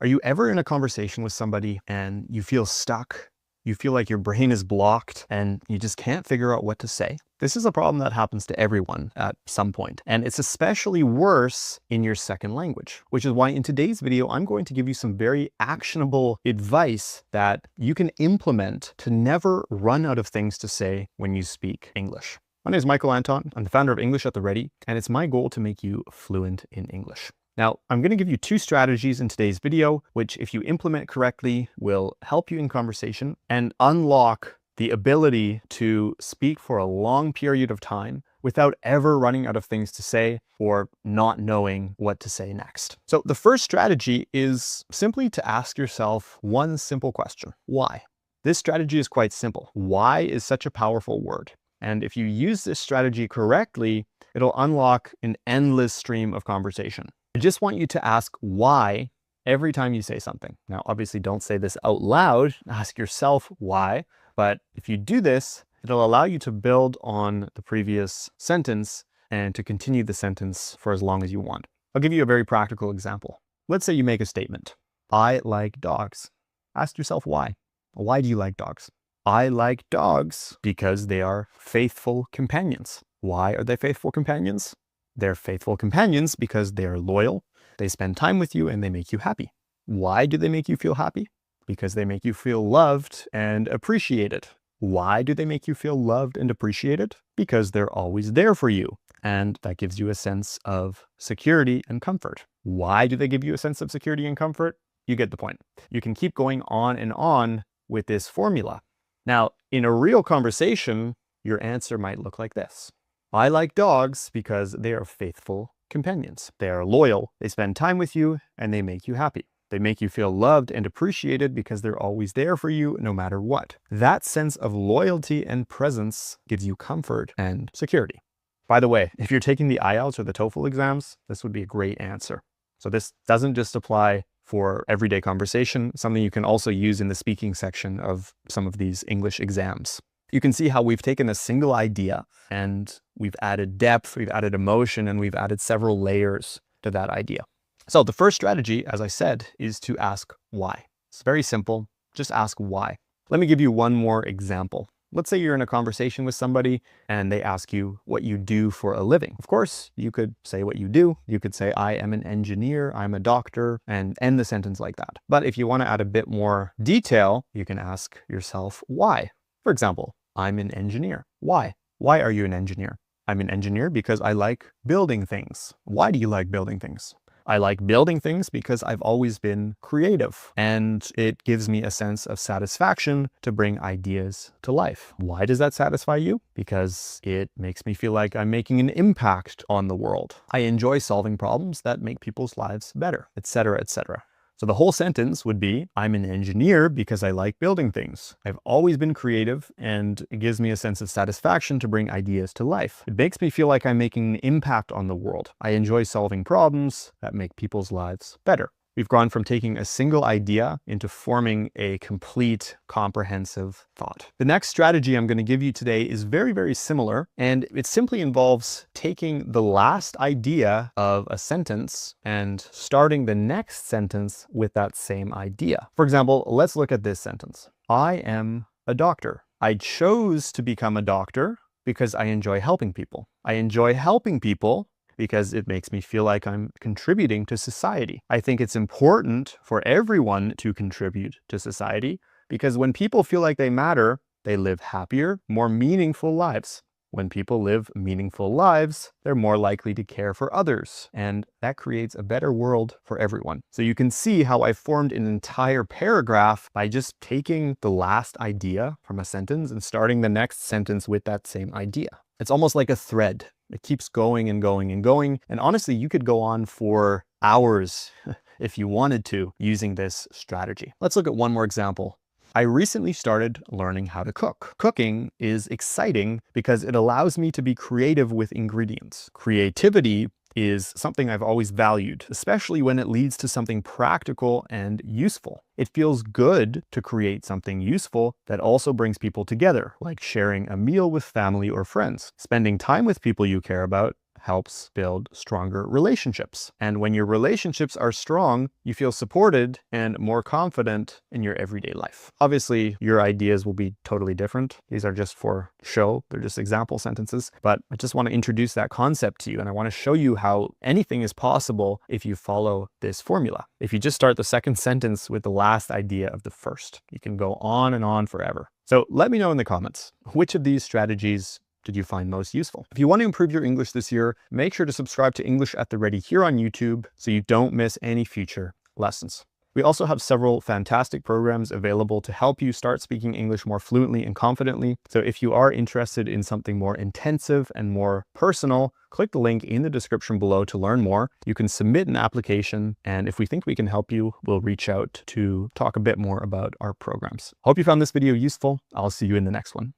Are you ever in a conversation with somebody and you feel stuck? You feel like your brain is blocked and you just can't figure out what to say? This is a problem that happens to everyone at some point, and it's especially worse in your second language, which is why in today's video, I'm going to give you some very actionable advice that you can implement to never run out of things to say when you speak English. My name is Michael Anton. I'm the founder of English at the Ready, and it's my goal to make you fluent in English. Now, I'm going to give you two strategies in today's video, which if you implement correctly, will help you in conversation and unlock the ability to speak for a long period of time without ever running out of things to say or not knowing what to say next. So the first strategy is simply to ask yourself one simple question: why? This strategy is quite simple. Why is such a powerful word. And if you use this strategy correctly, it'll unlock an endless stream of conversation. I just want you to ask why every time you say something. Now, obviously don't say this out loud, ask yourself why, but if you do this, it'll allow you to build on the previous sentence and to continue the sentence for as long as you want. I'll give you a very practical example. Let's say you make a statement. I like dogs. Ask yourself why. Why do you like dogs? I like dogs because they are faithful companions. Why are they faithful companions? They're faithful companions because they are loyal, they spend time with you, and they make you happy. Why do they make you feel happy? Because they make you feel loved and appreciated. Why do they make you feel loved and appreciated? Because they're always there for you, and that gives you a sense of security and comfort. Why do they give you a sense of security and comfort? You get the point. You can keep going on and on with this formula. Now, in a real conversation, your answer might look like this. I like dogs because they are faithful companions. They are loyal, they spend time with you, and they make you happy. They make you feel loved and appreciated because they're always there for you no matter what. That sense of loyalty and presence gives you comfort and security. By the way, if you're taking the IELTS or the TOEFL exams, this would be a great answer. So this doesn't just apply for everyday conversation, something you can also use in the speaking section of some of these English exams. You can see how we've taken a single idea and we've added depth, we've added emotion, and we've added several layers to that idea. So the first strategy, as I said, is to ask why. It's very simple. Just ask why. Let me give you one more example. Let's say you're in a conversation with somebody and they ask you what you do for a living. Of course, you could say what you do. You could say, I am an engineer, I'm a doctor, and end the sentence like that. But if you want to add a bit more detail, you can ask yourself why. For example, I'm an engineer. Why? Why are you an engineer? I'm an engineer because I like building things. Why do you like building things? I like building things because I've always been creative and it gives me a sense of satisfaction to bring ideas to life. Why does that satisfy you? Because it makes me feel like I'm making an impact on the world. I enjoy solving problems that make people's lives better, etc., etc. So the whole sentence would be, I'm an engineer because I like building things. I've always been creative and it gives me a sense of satisfaction to bring ideas to life. It makes me feel like I'm making an impact on the world. I enjoy solving problems that make people's lives better. We've gone from taking a single idea into forming a complete, comprehensive thought. The next strategy I'm going to give you today is very, very similar, and it simply involves taking the last idea of a sentence and starting the next sentence with that same idea. For example, let's look at this sentence. I am a doctor. I chose to become a doctor because I enjoy helping people. I enjoy helping people because it makes me feel like I'm contributing to society. I think it's important for everyone to contribute to society because when people feel like they matter, they live happier, more meaningful lives. When people live meaningful lives, they're more likely to care for others, and that creates a better world for everyone. So you can see how I formed an entire paragraph by just taking the last idea from a sentence and starting the next sentence with that same idea. It's almost like a thread. It keeps going and going and going. And honestly, you could go on for hours if you wanted to using this strategy. Let's look at one more example. I recently started learning how to cook. Cooking is exciting because it allows me to be creative with ingredients. Creativity is something I've always valued, especially when it leads to something practical and useful. It feels good to create something useful that also brings people together, like sharing a meal with family or friends. Spending time with people you care about helps build stronger relationships. And when your relationships are strong, you feel supported and more confident in your everyday life. Obviously, your ideas will be totally different. These are just for show. They're just example sentences. But I just want to introduce that concept to you, and I want to show you how anything is possible if you follow this formula. If you just start the second sentence with the last idea of the first, you can go on and on forever. So let me know in the comments, which of these strategies did you find most useful? If you want to improve your English this year, make sure to subscribe to English at the Ready here on YouTube so you don't miss any future lessons. We also have several fantastic programs available to help you start speaking English more fluently and confidently. So if you are interested in something more intensive and more personal, click the link in the description below to learn more. You can submit an application, and if we think we can help you, we'll reach out to talk a bit more about our programs. Hope you found this video useful. I'll see you in the next one.